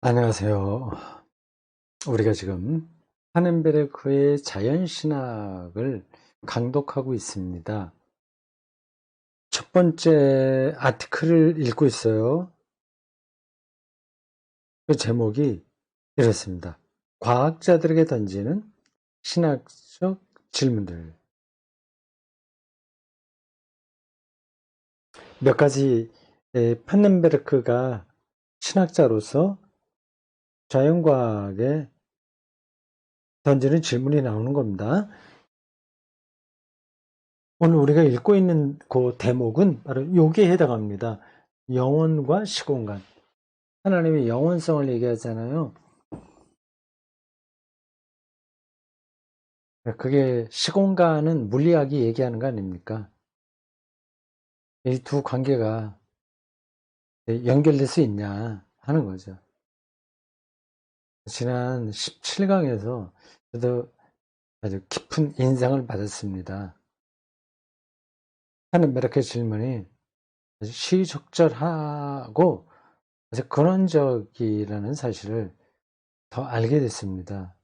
안녕하세요. 우리가 지금 하넨베르크의 자연신학을 강독하고 있습니다. 첫 번째 아티클을 읽고 있어요. 그 제목이 이렇습니다. 과학자들에게 던지는 신학적 질문들. 몇 가지 파넨베르크가 신학자로서 자연과학에 던지는 질문이 나오는 겁니다. 오늘 우리가 읽고 있는 그 대목은 바로 여기에 해당합니다. 영혼과 시공간. 하나님의 영혼성을 얘기하잖아요. 그게 시공간은 물리학이 얘기하는 거 아닙니까? 이 두 관계가 연결될 수 있냐 하는 거죠. 지난 17강에서 저도 아주 깊은 인상을 받았습니다. 하는 메르켈 질문이 아주 시의적절하고 아주 근원적이라는 사실을 더 알게 됐습니다.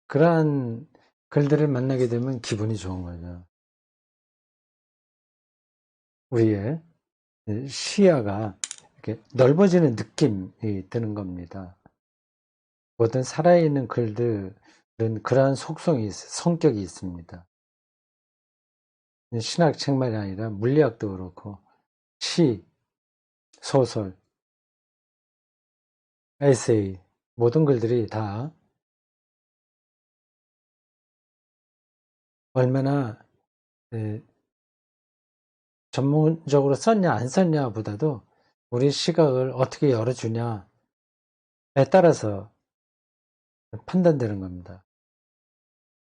그러한 글들을 만나게 되면 기분이 좋은 거죠. 우리의 시야가 이렇게 넓어지는 느낌이 드는 겁니다. 모든 살아있는 글들은 그러한 속성이, 성격이 있습니다. 신학책만이 아니라 물리학도 그렇고, 시, 소설, 에세이, 모든 글들이 다 얼마나 전문적으로 썼냐 안 썼냐 보다도 우리 시각을 어떻게 열어주냐에 따라서 판단되는 겁니다.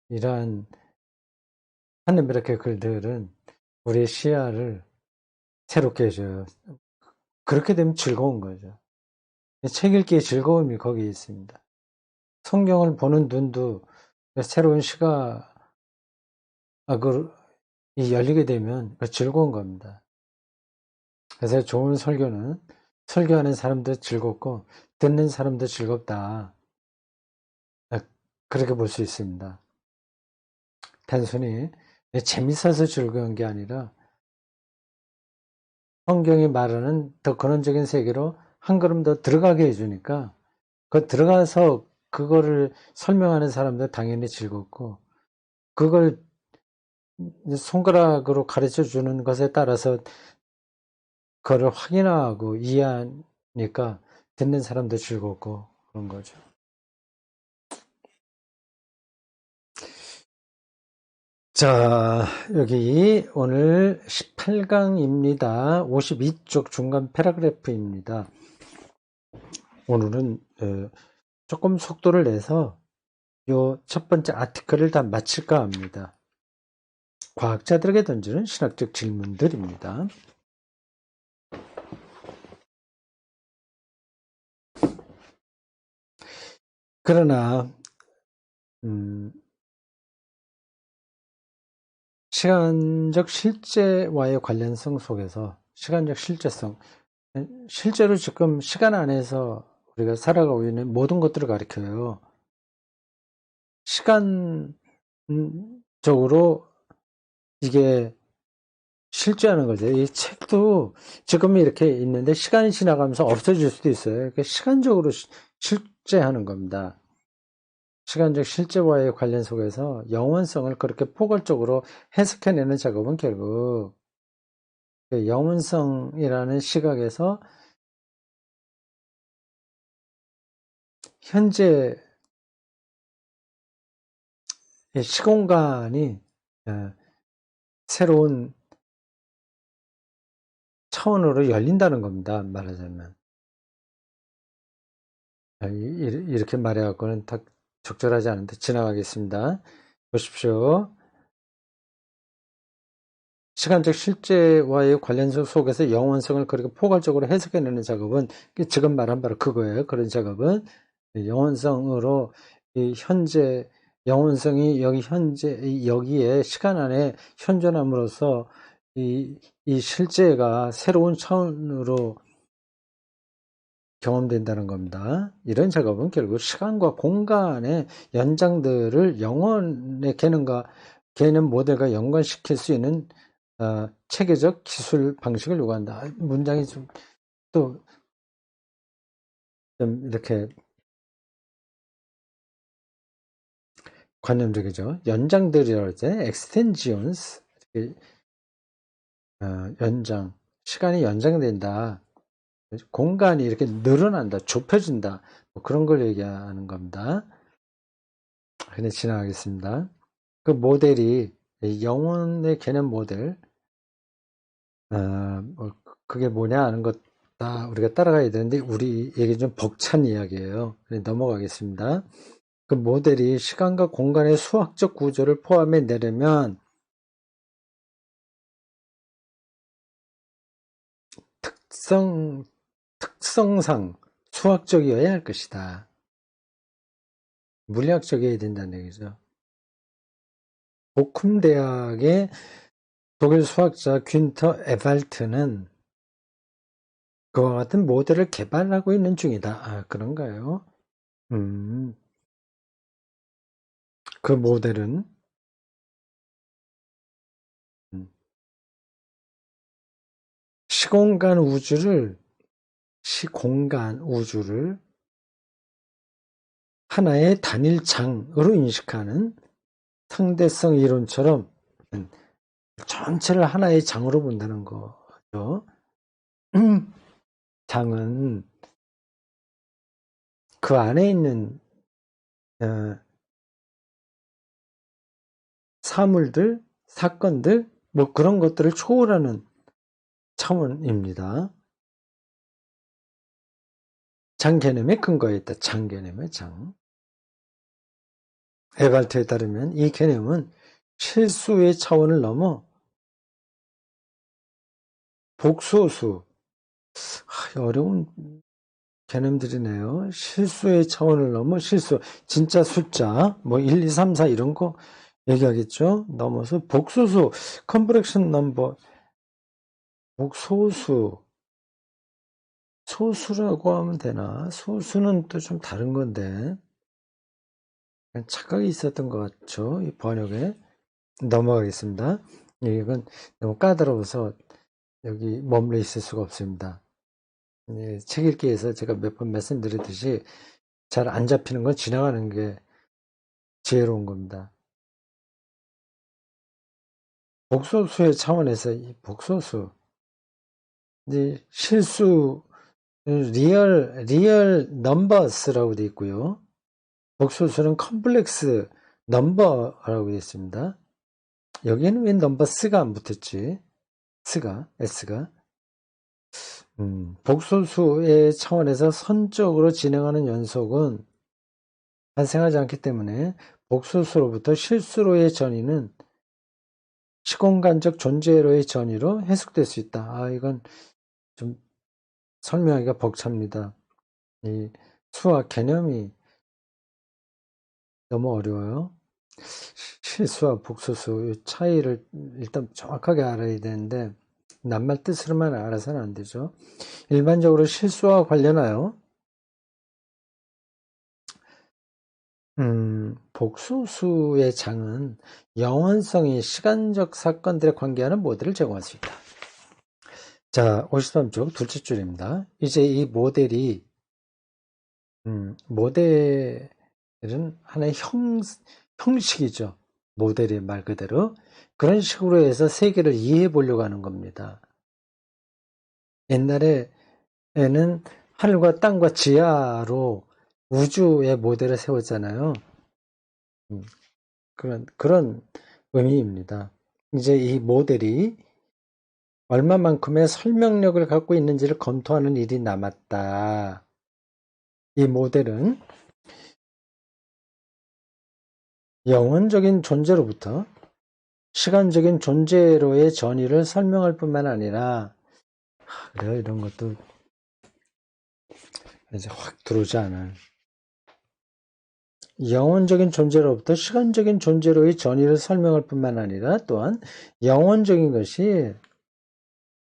이러한 하늘미라클 글들은 우리의 시야를 새롭게 해줘요. 그렇게 되면 즐거운 거죠. 책 읽기의 즐거움이 거기에 있습니다. 성경을 보는 눈도 새로운 시각이 열리게 되면 즐거운 겁니다. 그래서 좋은 설교는 설교하는 사람도 즐겁고 듣는 사람도 즐겁다. 그렇게 볼 수 있습니다. 단순히 재밌어서 즐거운 게 아니라 성경이 말하는 더 근원적인 세계로 한 걸음 더 들어가게 해주니까 그 들어가서 그거를 설명하는 사람도 당연히 즐겁고 그걸 손가락으로 가르쳐 주는 것에 따라서 그거를 확인하고 이해하니까 듣는 사람도 즐겁고 그런 거죠. 자, 여기 오늘 18강입니다. 52쪽 중간 패러그래프입니다. 오늘은 조금 속도를 내서 요 첫 번째 아티클을 다 마칠까 합니다. 과학자들에게 던지는 신학적 질문들입니다. 그러나 시간적 실제와의 관련성 속에서 시간적 실제성, 실제로 지금 시간 안에서 우리가 살아가고 있는 모든 것들을 가리켜요. 시간적으로 이게 실제하는 거죠. 이 책도 지금 이렇게 있는데 시간이 지나가면서 없어질 수도 있어요. 그러니까 시간적으로 실제하는 겁니다. 시간적 실제와의 관련 속에서 영원성을 그렇게 포괄적으로 해석해내는 작업은 결국 영원성이라는 시각에서 현재 시공간이 새로운 차원으로 열린다는 겁니다. 말하자면 이렇게 말해갖고는 딱 적절하지 않은데 지나가겠습니다. 보십시오. 시간적 실제와의 관련성 속에서 영원성을 그렇게 포괄적으로 해석해내는 작업은 지금 말한 바로 그거예요. 그런 작업은 영원성으로 이 현재 영원성이 여기에 시간 안에 현존함으로써 이 실제가 새로운 차원으로 경험된다는 겁니다. 이런 작업은 결국 시간과 공간의 연장들을 영혼의 개념 모델과 연관시킬 수 있는 체계적 기술 방식을 요구한다. 문장이 좀 이렇게 관념적이죠. 연장들이라고 할 때 extensions, 연장, 시간이 연장된다. 공간이 이렇게 늘어난다, 좁혀진다. 뭐 그런 걸 얘기하는 겁니다. 그냥 지나가겠습니다. 그 모델이 영혼의 개념 모델, 그게 뭐냐 하는 것 다 우리가 따라가야 되는데 우리 얘기 좀 벅찬 이야기예요. 넘어가겠습니다. 그 모델이 시간과 공간의 수학적 구조를 포함해 내려면 특성상 수학적이어야 할 것이다. 물리학적이어야 된다는 얘기죠. 보쿰 대학의 독일 수학자 균터 에발트는 그와 같은 모델을 개발하고 있는 중이다. 그런가요? 그 모델은 시공간 우주를 하나의 단일장으로 인식하는 상대성 이론처럼 전체를 하나의 장으로 본다는 거죠. 장은 그 안에 있는 사물들, 사건들, 뭐 그런 것들을 초월하는 차원입니다. 장 개념의 근거에 있다. 장 개념의 장. 에발트에 따르면 이 개념은 실수의 차원을 넘어 복소수, 어려운 개념들이네요. 실수의 차원을 넘어 실수, 진짜 숫자, 뭐 1, 2, 3, 4 이런 거 얘기하겠죠. 넘어서 복소수, 컴프렉션 넘버, 복소수, 소수라고 하면 되나? 소수는 또 좀 다른 건데 착각이 있었던 것 같죠. 이 번역에 넘어가겠습니다. 이건 너무 까다로워서 여기 머물러 있을 수가 없습니다. 책 읽기에서 제가 몇 번 말씀드렸듯이 잘 안 잡히는 건 지나가는 게 지혜로운 겁니다. 복소수의 차원에서 이 복소수, 실수, 리얼 넘버스라고 되어 있고요. 복소수는 컴플렉스 넘버라고 되어 있습니다. 여기에는 왜 넘버스가 안 붙었지? S가. 복소수의 차원에서 선적으로 진행하는 연속은 발생하지 않기 때문에 복소수로부터 실수로의 전이는 시공간적 존재로의 전이로 해석될 수 있다. 이건 좀 설명하기가 벅찹니다. 이 수학 개념이 너무 어려워요. 실수와 복소수 차이를 일단 정확하게 알아야 되는데 낱말 뜻으로만 알아서는 안 되죠. 일반적으로 실수와 관련하여 복소수의 장은 영원성이 시간적 사건들에 관계하는 모델을 제공할 수 있다. 자, 53쪽 둘째 줄입니다. 이제 이 모델은 하나의 형식이죠. 모델의 말 그대로. 그런 식으로 해서 세계를 이해해 보려고 하는 겁니다. 옛날에는 하늘과 땅과 지하로 우주의 모델을 세웠잖아요. 그런 의미입니다. 이제 이 모델이 얼마만큼의 설명력을 갖고 있는지를 검토하는 일이 남았다. 이 모델은 영혼적인 존재로부터 시간적인 존재로의 전이를 설명할 뿐만 아니라 그래요. 이런 것도 이제 확 들어오지 않아요. 영혼적인 존재로부터 시간적인 존재로의 전이를 설명할 뿐만 아니라 또한 영혼적인 것이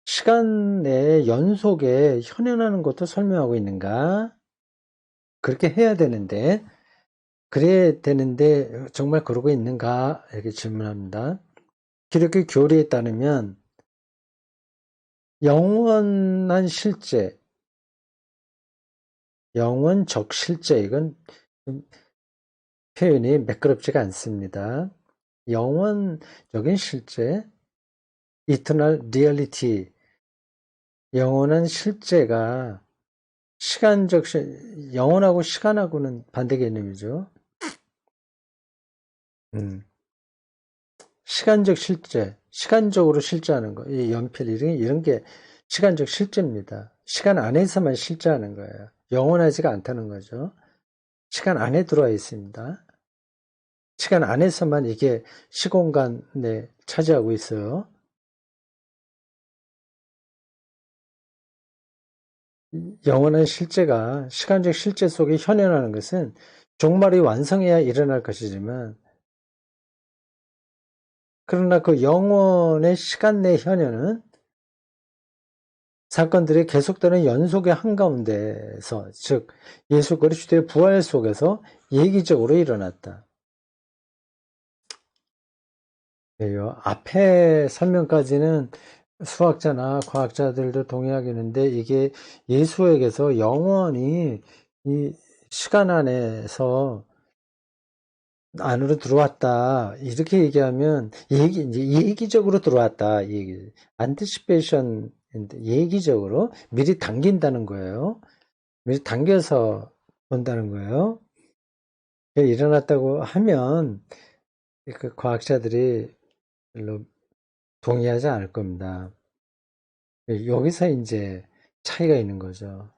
시간의 연속에 현현하는 것도 설명하고 있는가? 그렇게 해야 되는데, 그래야 되는데, 정말 그러고 있는가? 이렇게 질문합니다. 기독교 교리에 따르면, 영원한 실제, 영원적 실제, 이건 표현이 매끄럽지가 않습니다. 영원적인 실제, eternal reality, 영원한 실제가 영원하고 시간하고는 반대 개념이죠. 시간적 실제, 시간적으로 실제하는 거, 이 연필, 이런 게 시간적 실제입니다. 시간 안에서만 실제하는 거예요. 영원하지가 않다는 거죠. 시간 안에 들어와 있습니다. 시간 안에서만 이게 시공간에 차지하고 있어요. 영원한 실제가 시간적 실제 속에 현현하는 것은 종말이 완성해야 일어날 것이지만, 그러나 그 영원의 시간 내 현현은 사건들이 계속되는 연속의 한가운데서, 즉 예수 그리스도의 부활 속에서 예기적으로 일어났다. 앞에 설명까지는 수학자나 과학자들도 동의하겠는데, 이게 예수에게서 영원히 이 시간 안에서 안으로 들어왔다, 이렇게 얘기하면 이제 예기적으로 들어왔다, anticipation, 예기적으로 미리 당긴다는 거예요. 미리 당겨서 본다는 거예요. 일어났다고 하면 그 과학자들이 별로 동의하지 않을 겁니다. 여기서 이제 차이가 있는 거죠.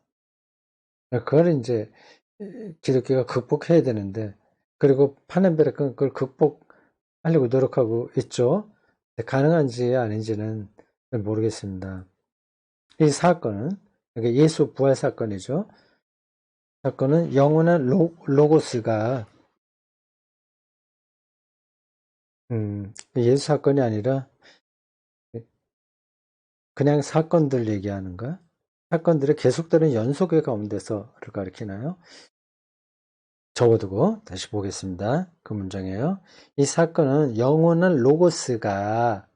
그걸 이제 기독교가 극복해야 되는데, 그리고 파넨베르크는 그걸 극복하려고 노력하고 있죠. 가능한지 아닌지는 모르겠습니다. 이 사건은, 그러니까 예수 부활 사건이죠. 사건은 영원한 로고스가 예수 사건이 아니라 그냥 사건들 얘기하는가? 사건들의 계속되는 연속의 가운데서를 가리키나요? 적어두고 다시 보겠습니다. 그 문장이에요. 이 사건은 영원한 로고스가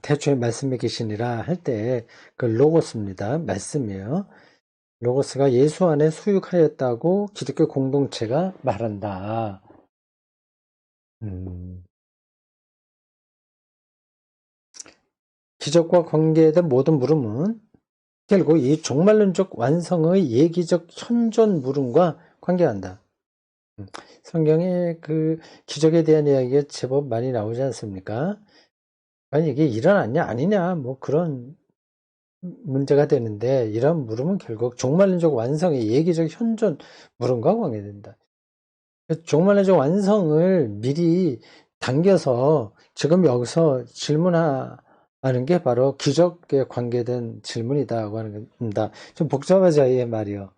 태초에 말씀에 계시니라 할 때 그 로고스입니다. 말씀이에요. 로고스가 예수 안에 수육하였다고 기독교 공동체가 말한다. 기적과 관계된 모든 물음은 결국 이 종말론적 완성의 예기적 현존 물음과 관계한다. 성경에 그 기적에 대한 이야기가 제법 많이 나오지 않습니까? 아니, 이게 일어났냐, 아니냐, 뭐 그런 문제가 되는데, 이런 물음은 결국 종말론적 완성의 예기적 현존 물음과 관계된다. 종말론적 완성을 미리 당겨서 지금 여기서 질문하는 게 바로 기적에 관계된 질문이다고 하는 겁니다. 좀 복잡하죠, 이 말이요.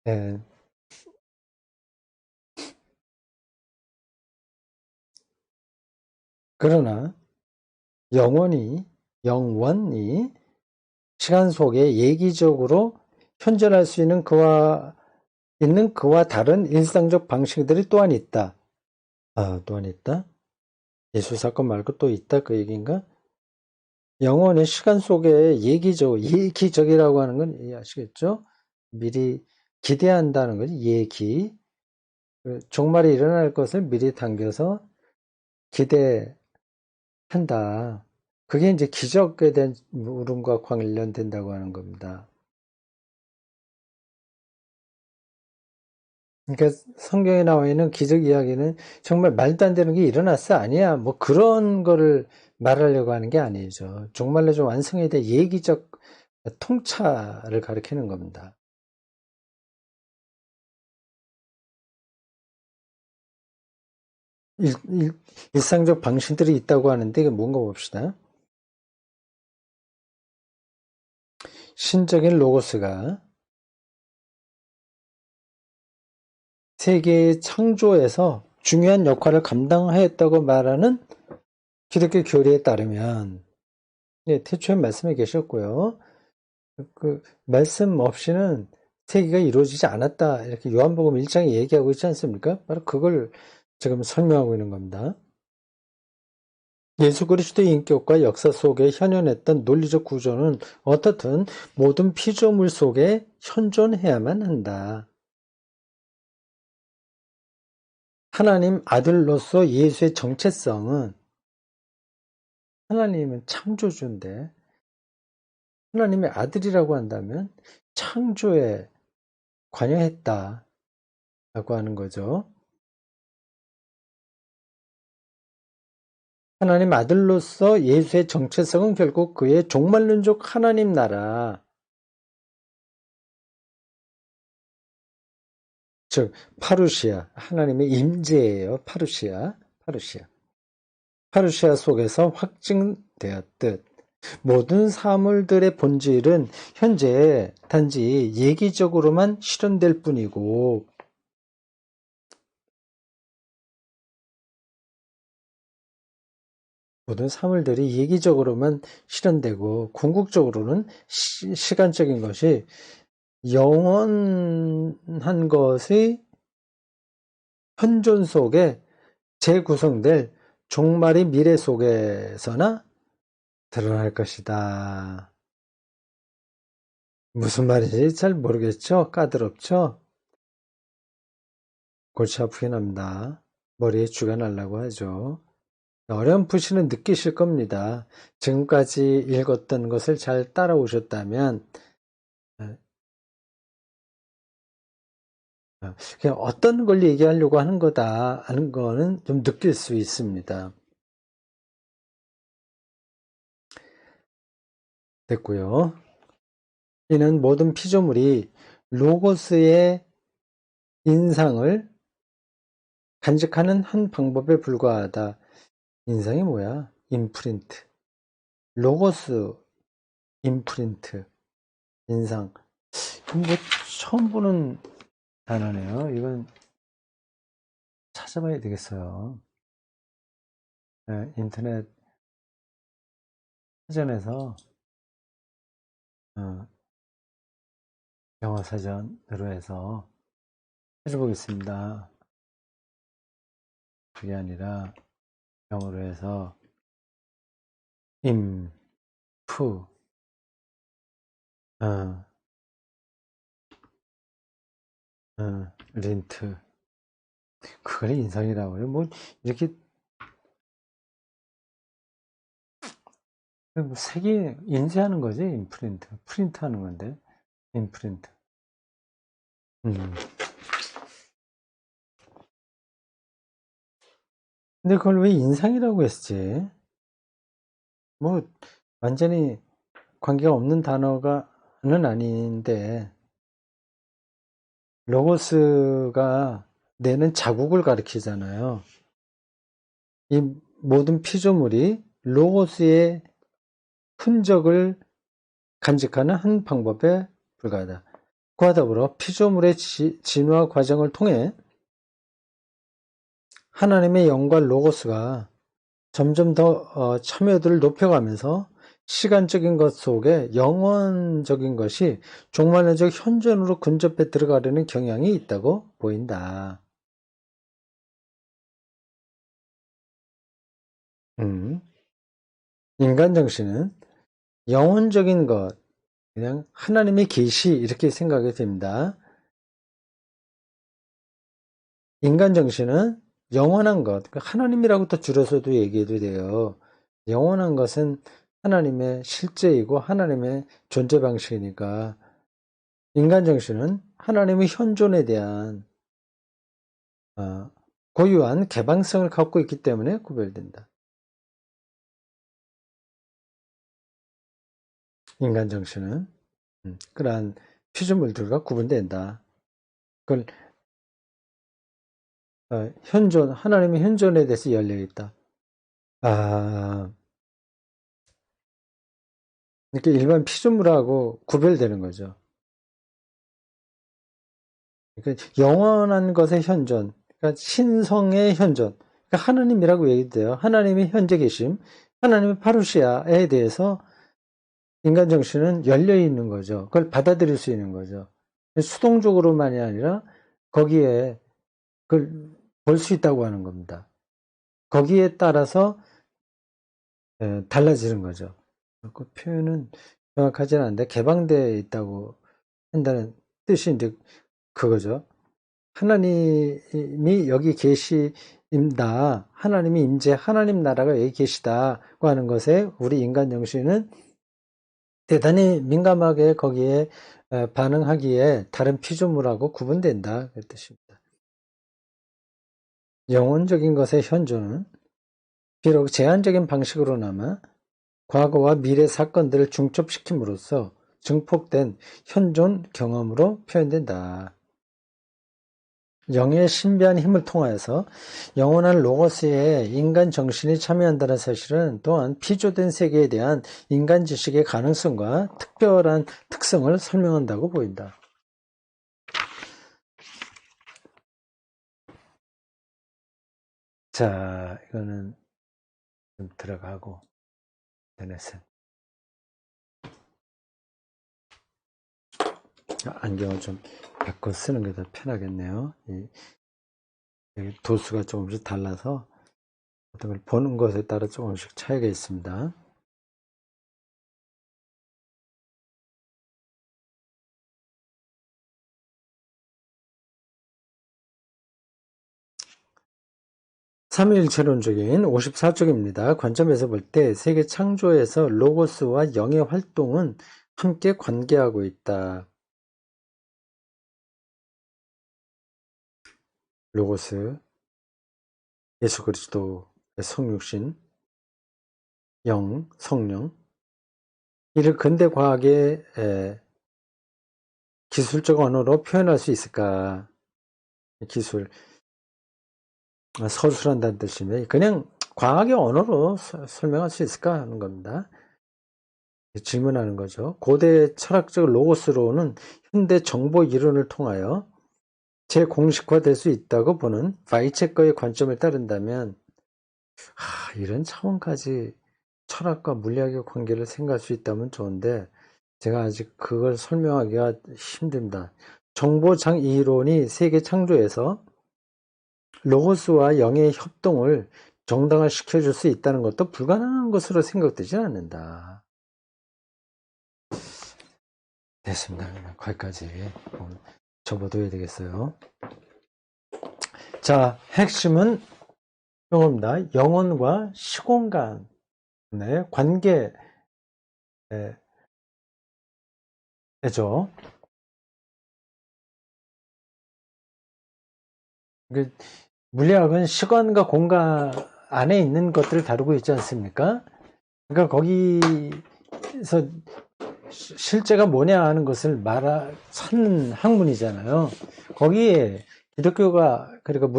예. 그러나 영원히 시간 속에 예기적으로 현존할 수 있는 그와 다른 일상적 방식들이 또한 있다. 또한 있다? 예수 사건 말고 또 있다, 그 얘기인가? 영원의 시간 속에 예기적이라고 하는 건 이해하시겠죠? 미리 기대한다는 거지, 예기. 종말이 일어날 것을 미리 당겨서 기대한다. 그게 이제 기적에 대한 물음과 관련된다고 하는 겁니다. 그러니까 성경에 나와 있는 기적 이야기는 정말 말도 안 되는 게 일어났어? 아니야. 뭐 그런 거를 말하려고 하는 게 아니죠. 종말로 좀 완성에 대해 예기적 통찰을 가리키는 겁니다. 일상적 방식들이 있다고 하는데 이게 뭔가 봅시다. 신적인 로고스가 세계의 창조에서 중요한 역할을 감당하였다고 말하는 기독교 교리에 따르면, 예, 태초에 말씀해 계셨고요. 그 말씀 없이는 세계가 이루어지지 않았다. 이렇게 요한복음 1장에 얘기하고 있지 않습니까? 바로 그걸 지금 설명하고 있는 겁니다. 예수 그리스도의 인격과 역사 속에 현현했던 논리적 구조는 어떻든 모든 피조물 속에 현존해야만 한다. 하나님 아들로서 예수의 정체성은, 하나님은 창조주인데 하나님의 아들이라고 한다면 창조에 관여했다라고 하는 거죠. 하나님 아들로서 예수의 정체성은 결국 그의 종말론적 하나님 나라, 즉 파루시아, 하나님의 임재예요. 파루시아 속에서 확증되었듯 모든 사물들의 본질은 현재 단지 얘기적으로만 실현될 뿐이고, 모든 사물들이 얘기적으로만 실현되고 궁극적으로는 시간적인 것이 영원한 것의 현존 속에 재구성될 종말의 미래 속에서나 드러날 것이다. 무슨 말인지 잘 모르겠죠? 까다롭죠? 골치 아프긴 합니다. 머리에 쥐가 날라고 하죠. 어렴풋이는 느끼실 겁니다. 지금까지 읽었던 것을 잘 따라오셨다면 그냥 어떤 걸 얘기하려고 하는 거다 하는 거는 좀 느낄 수 있습니다. 됐고요. 이는 모든 피조물이 로고스의 인상을 간직하는 한 방법에 불과하다. 인상이 뭐야? 임프린트. 로고스, 임프린트, 인상. 뭐 처음 보는 단어네요. 이건 찾아봐야 되겠어요. 네, 인터넷 사전에서 영어 사전으로 해서 찾아보겠습니다. 그게 아니라 영어로 해서 임프 린트, 그걸 인상이라고 해요. 뭐 이렇게 뭐 색이 인쇄하는 거지. 임프린트, 프린트하는 건데 임프린트. 근데 그걸 왜 인상이라고 했지? 뭐 완전히 관계가 없는 단어가는 아닌데, 로고스가 내는 자국을 가리키잖아요. 이 모든 피조물이 로고스의 흔적을 간직하는 한 방법에 불과하다. 그와 더불어 피조물의 진화 과정을 통해 하나님의 영과 로고스가 점점 더 참여도를 높여가면서 시간적인 것 속에 영원적인 것이 종말론적 현존으로 근접해 들어가려는 경향이 있다고 보인다. 인간 정신은 영혼적인 것, 그냥 하나님의 계시 이렇게 생각이 됩니다. 인간 정신은 영원한 것, 그러니까 하나님이라고 또 줄여서도 얘기해도 돼요. 영원한 것은 하나님의 실제이고 하나님의 존재 방식이니까 인간 정신은 하나님의 현존에 대한 고유한 개방성을 갖고 있기 때문에 구별된다. 인간 정신은 그러한 피조물들과 구분된다. 그걸 현존, 하나님의 현존에 대해서 열려있다. 이렇게 일반 피조물하고 구별되는 거죠. 그러니까 영원한 것의 현존, 그러니까 신성의 현존. 그러니까 하나님이라고 얘기돼요. 하나님이 현재 계심, 하나님의 파루시아에 대해서 인간 정신은 열려 있는 거죠. 그걸 받아들일 수 있는 거죠. 수동적으로만이 아니라 거기에 그걸 볼 수 있다고 하는 겁니다. 거기에 따라서 달라지는 거죠. 그 표현은 정확하지는 않은데 개방되어 있다고 한다는 뜻이 이제 그거죠. 하나님이 여기 계시다. 하나님이 임재 하나님 나라가 여기 계시다고 하는 것에 우리 인간 정신은 대단히 민감하게 거기에 반응하기에 다른 피조물하고 구분된다. 그 뜻입니다. 영혼적인 것의 현존은 비록 제한적인 방식으로나마 과거와 미래 사건들을 중첩시킴으로써 증폭된 현존 경험으로 표현된다. 영의 신비한 힘을 통하여서 영원한 로고스에 인간 정신이 참여한다는 사실은 또한 피조된 세계에 대한 인간 지식의 가능성과 특별한 특성을 설명한다고 보인다. 자, 이거는 좀 들어가고 NSN. 안경을 좀 바꿔 쓰는 게 더 편하겠네요. 도수가 조금씩 달라서 어떤 걸 보는 것에 따라 조금씩 차이가 있습니다. 삼위일체론적인 54쪽입니다. 관점에서 볼 때 세계 창조에서 로고스와 영의 활동은 함께 관계하고 있다. 로고스, 예수 그리스도의 성육신, 영, 성령. 이를 근대 과학의 기술적 언어로 표현할 수 있을까? 기술, 서술한다는 뜻이면 그냥 과학의 언어로 설명할 수 있을까 하는 겁니다. 질문하는 거죠. 고대 철학적 로고스로는 현대 정보 이론을 통하여 재공식화될 수 있다고 보는 바이체커의 관점을 따른다면 이런 차원까지 철학과 물리학의 관계를 생각할 수 있다면 좋은데 제가 아직 그걸 설명하기가 힘듭니다. 정보장 이론이 세계 창조에서 로고스와 영의 협동을 정당화시켜줄 수 있다는 것도 불가능한 것으로 생각되지는 않는다. 됐습니다. 거기까지 접어둬야 되겠어요. 자, 핵심은 이겁니다. 영혼과 시공간의 관계죠. 물리학은 시간과 공간 안에 있는 것들을 다루고 있지 않습니까? 그러니까 거기서 실제가 뭐냐 하는 것을 찾는 학문이잖아요. 거기에 기독교가 그리고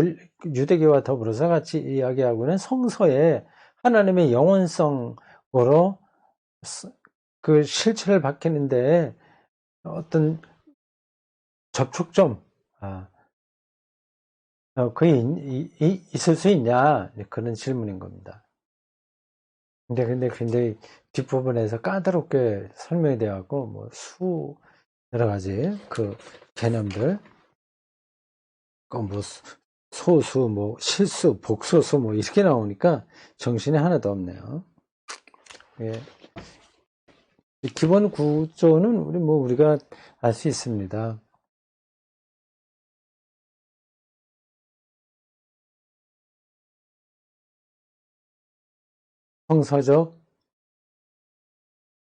유대교와 더불어서 같이 이야기하고는 성서에 하나님의 영원성으로 그 실체를 밝히는데 어떤 접촉점, 그게 있을 수 있냐? 그런 질문인 겁니다. 근데 굉장히 뒷부분에서 까다롭게 설명이 되어갖고, 여러 가지 그 개념들, 소수, 실수, 복소수, 이렇게 나오니까 정신이 하나도 없네요. 예. 기본 구조는 우리가 알 수 있습니다. 성서적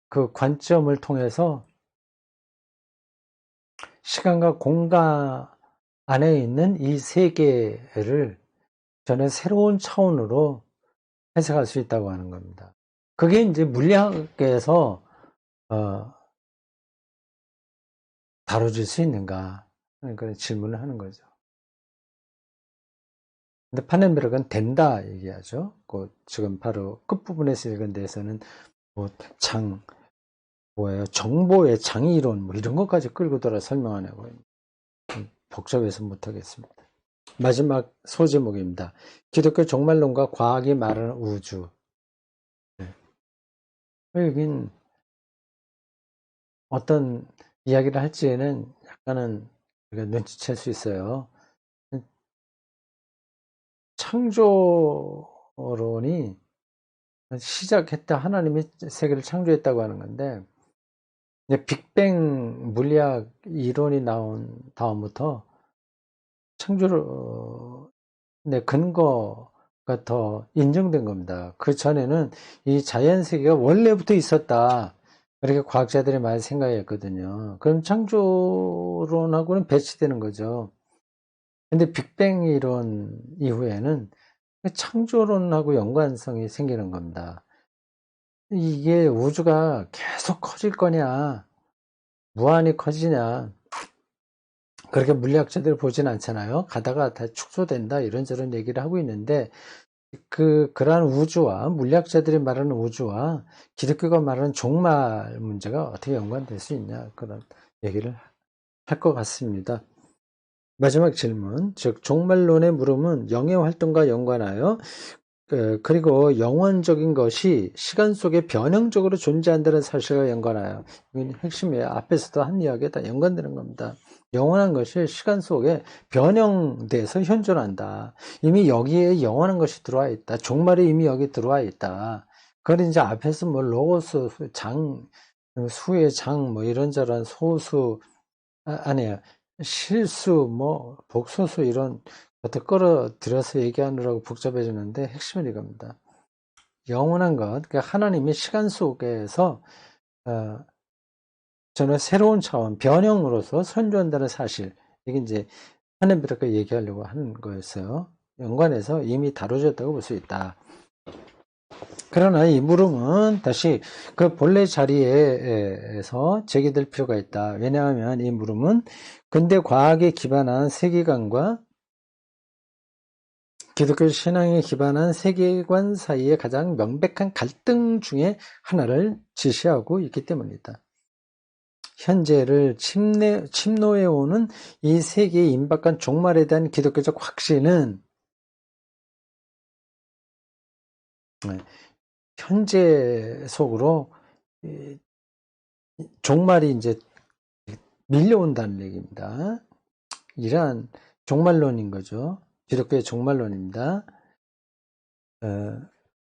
그 관점을 통해서 시간과 공간 안에 있는 이 세계를 저는 새로운 차원으로 해석할 수 있다고 하는 겁니다. 그게 이제 물리학에서 다뤄질 수 있는가 하는 그런 질문을 하는 거죠. 근데 파넨베르그는 된다 얘기하죠. 지금 바로 끝부분에서 읽은 데에서는 정보의 장이론 이런 것까지 끌고 돌아 설명하냐고 복잡해서 못하겠습니다. 마지막 소제목입니다. 기독교 종말론과 과학이 말하는 우주. 네. 여긴 어떤 이야기를 할지에는 약간은 우리가 눈치챌 수 있어요. 창조론이 시작했다, 하나님이 세계를 창조했다고 하는 건데, 이제 빅뱅 물리학 이론이 나온 다음부터 창조론의 근거가 더 인정된 겁니다. 그 전에는 이 자연 세계가 원래부터 있었다, 그렇게 과학자들이 많이 생각했거든요. 그럼 창조론하고는 배치되는 거죠. 근데 빅뱅 이론 이후에는 창조론하고 연관성이 생기는 겁니다. 이게 우주가 계속 커질 거냐, 무한히 커지냐, 그렇게 물리학자들 보진 않잖아요. 가다가 다 축소된다, 이런저런 얘기를 하고 있는데, 그러한 우주와, 물리학자들이 말하는 우주와 기독교가 말하는 종말 문제가 어떻게 연관될 수 있냐, 그런 얘기를 할 것 같습니다. 마지막 질문, 즉 종말론의 물음은 영의 활동과 연관하여 그리고 영원적인 것이 시간 속에 변형적으로 존재한다는 사실과 연관하여, 이건 핵심이에요. 앞에서도 한 이야기에 다 연관되는 겁니다. 영원한 것이 시간 속에 변형돼서 현존한다. 이미 여기에 영원한 것이 들어와 있다. 종말이 이미 여기 들어와 있다. 그걸 이제 앞에서 뭐 로고스, 장, 수의 장, 뭐 이런저런 소수, 아니에요. 실수, 뭐 복소수, 이런 것들 끌어들여서 얘기하느라고 복잡해지는데 핵심은 이겁니다. 영원한 것, 그러니까 하나님이 시간 속에서 저는 새로운 차원, 변형으로서 선조한다는 사실, 이게 이제 하늘비라고 얘기하려고 하는 거였어요. 연관해서 이미 다뤄졌다고 볼 수 있다. 그러나 이 물음은 다시 그 본래 자리에서 제기될 필요가 있다. 왜냐하면 이 물음은 근대 과학에 기반한 세계관과 기독교 신앙에 기반한 세계관 사이의 가장 명백한 갈등 중에 하나를 지시하고 있기 때문이다. 현재를 침노해오는 이 세계의 임박한 종말에 대한 기독교적 확신은 현재 속으로 종말이 이제 밀려온다는 얘기입니다. 이러한 종말론인 거죠. 기독교의 종말론입니다.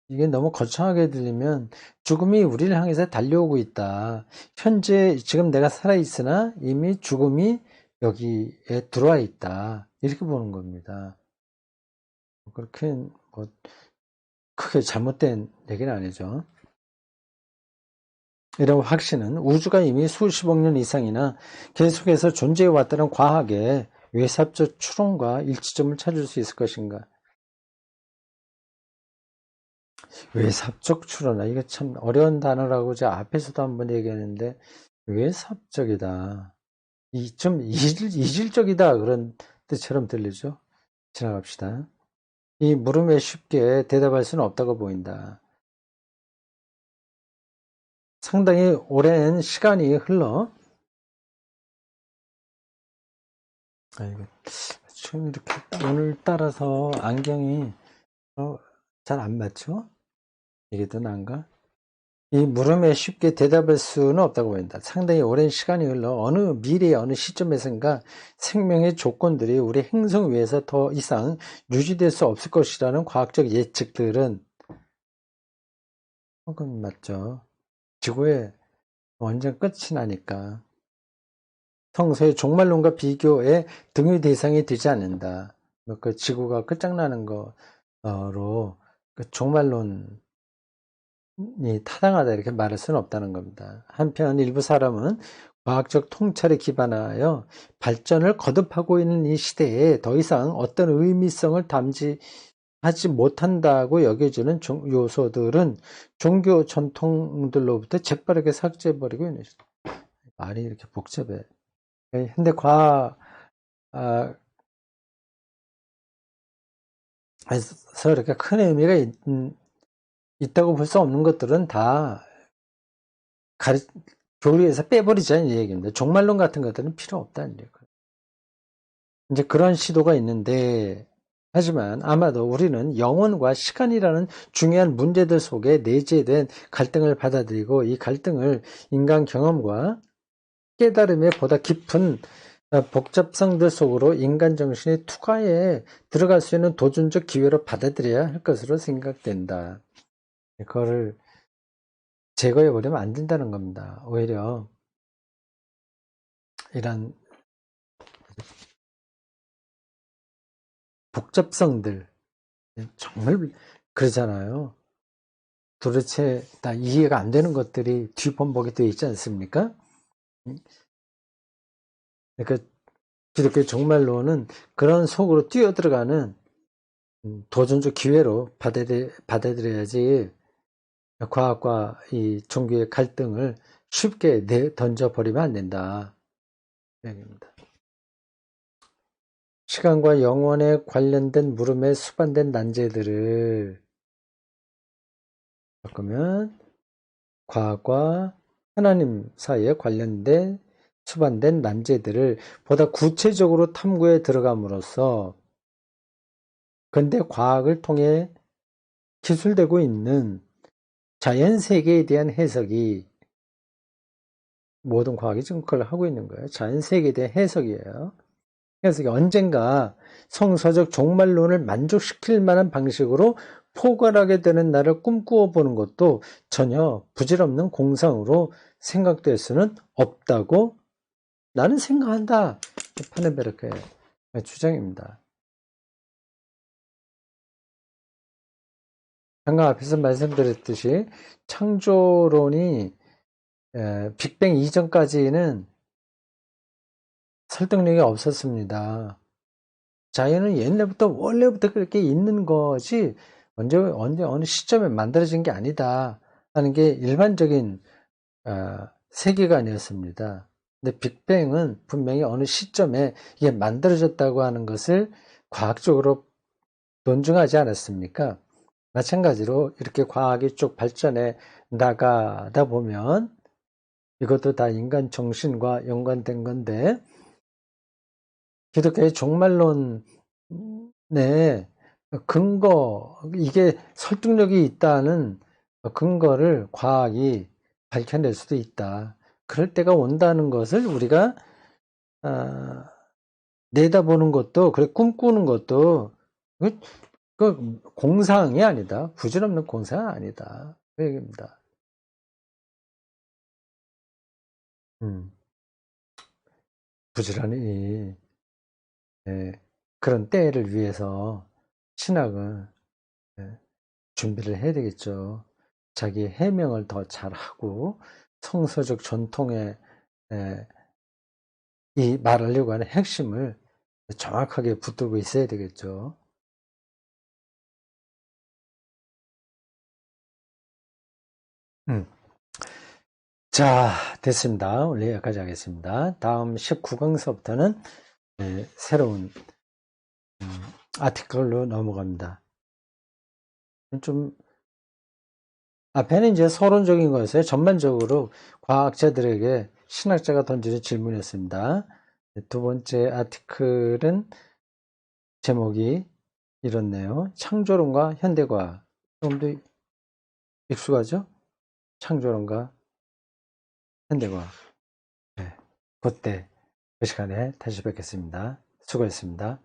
이게 너무 거창하게 들리면 죽음이 우리를 향해서 달려오고 있다. 현재 지금 내가 살아있으나 이미 죽음이 여기에 들어와 있다. 이렇게 보는 겁니다. 그렇게 뭐 크게 잘못된 얘기는 아니죠. 이런 확신은 우주가 이미 수십억 년 이상이나 계속해서 존재해왔다는 과학의 외삽적 추론과 일치점을 찾을 수 있을 것인가. 외삽적 추론아, 이게 참 어려운 단어라고 제가 앞에서도 한번 얘기했는데, 외삽적이다, 좀 이질적이다, 그런 뜻처럼 들리죠. 지나갑시다. 이 물음에 쉽게 대답할 수는 없다고 보인다. 상당히 오랜 시간이 흘러, 아이고, 지금 이렇게 오늘따라서 안경이 잘 안 맞죠? 이게 더 나은가? 이 물음에 쉽게 대답할 수는 없다고 보인다. 상당히 오랜 시간이 흘러 어느 미래의 어느 시점에선가 생명의 조건들이 우리 행성 위에서 더 이상 유지될 수 없을 것이라는 과학적 예측들은, 그건 맞죠. 지구의 완전 끝이 나니까 평소의 종말론과 비교에 등의 대상이 되지 않는다. 그 지구가 끝장나는 거로 그 종말론이 타당하다, 이렇게 말할 수는 없다는 겁니다. 한편 일부 사람은 과학적 통찰에 기반하여 발전을 거듭하고 있는 이 시대에 더 이상 어떤 의미성을 담지하지 못한다고 여겨지는 요소들은 종교 전통들로부터 재빠르게 삭제해버리고 있는 시대. 말이 이렇게 복잡해. 현대 과학에서 이렇게 큰 의미가 있다고 볼 수 없는 것들은 다 교리에서 빼버리자는 얘기입니다. 종말론 같은 것들은 필요 없다는 얘기예요. 이제 그런 시도가 있는데, 하지만 아마도 우리는 영혼과 시간이라는 중요한 문제들 속에 내재된 갈등을 받아들이고 이 갈등을 인간 경험과 깨달음의 보다 깊은 복잡성들 속으로 인간 정신의 투과에 들어갈 수 있는 도전적 기회로 받아들여야 할 것으로 생각된다. 그거를 제거해버리면 안 된다는 겁니다. 오히려 이런 복잡성들, 정말 그러잖아요. 도대체 다 이해가 안 되는 것들이 뒷범벅이 되어 있지 않습니까? 그러니까 기독교 정말로는 그런 속으로 뛰어들어가는 도전적 기회로 받아들여야지 과학과 이 종교의 갈등을 쉽게 던져버리면 안 된다. 얘기입니다. 시간과 영혼에 관련된 물음에 수반된 난제들을 바꾸면 과학과 하나님 사이에 관련된 수반된 난제들을 보다 구체적으로 탐구에 들어감으로써 근대 과학을 통해 기술되고 있는 자연 세계에 대한 해석이 모든 과학이 지금 그걸 하고 있는 거예요. 자연 세계에 대한 해석이에요. 해석이 언젠가 성서적 종말론을 만족시킬 만한 방식으로 포괄하게 되는 날을 꿈꾸어 보는 것도 전혀 부질없는 공상으로 생각될 수는 없다고 나는 생각한다. 파네베르크의 주장입니다. 방금 앞에서 말씀드렸듯이 창조론이 빅뱅 이전까지는 설득력이 없었습니다. 자연은 옛날부터 원래부터 그렇게 있는 거지 언제 어느 시점에 만들어진 게 아니다 하는 게 일반적인 세계관이었습니다. 근데 빅뱅은 분명히 어느 시점에 이게 만들어졌다고 하는 것을 과학적으로 논증하지 않았습니까? 마찬가지로 이렇게 과학이 쭉 발전해 나가다 보면 이것도 다 인간 정신과 연관된 건데 기독교의 종말론의 근거, 이게 설득력이 있다는 근거를 과학이 밝혀낼 수도 있다. 그럴 때가 온다는 것을 우리가 내다보는 것도, 그래 꿈꾸는 것도 그 공상이 아니다. 부질없는 공상이 아니다. 그 얘기입니다. 부지런히 그런 때를 위해서 신학은 준비를 해야 되겠죠. 자기 해명을 더 잘하고 성서적 전통에 이 말하려고 하는 핵심을 정확하게 붙들고 있어야 되겠죠. 자, 됐습니다. 오늘 여기까지 하겠습니다. 다음 19강서부터는 새로운 아티클로 넘어갑니다. 좀 앞에는 이제 서론적인 거였어요. 전반적으로 과학자들에게 신학자가 던지는 질문이었습니다. 두 번째 아티클은 제목이 이렇네요. 창조론과 현대과학. 좀 더 익숙하죠? 창조론과 현대과학. 네. 그때 그 시간에 다시 뵙겠습니다. 수고했습니다.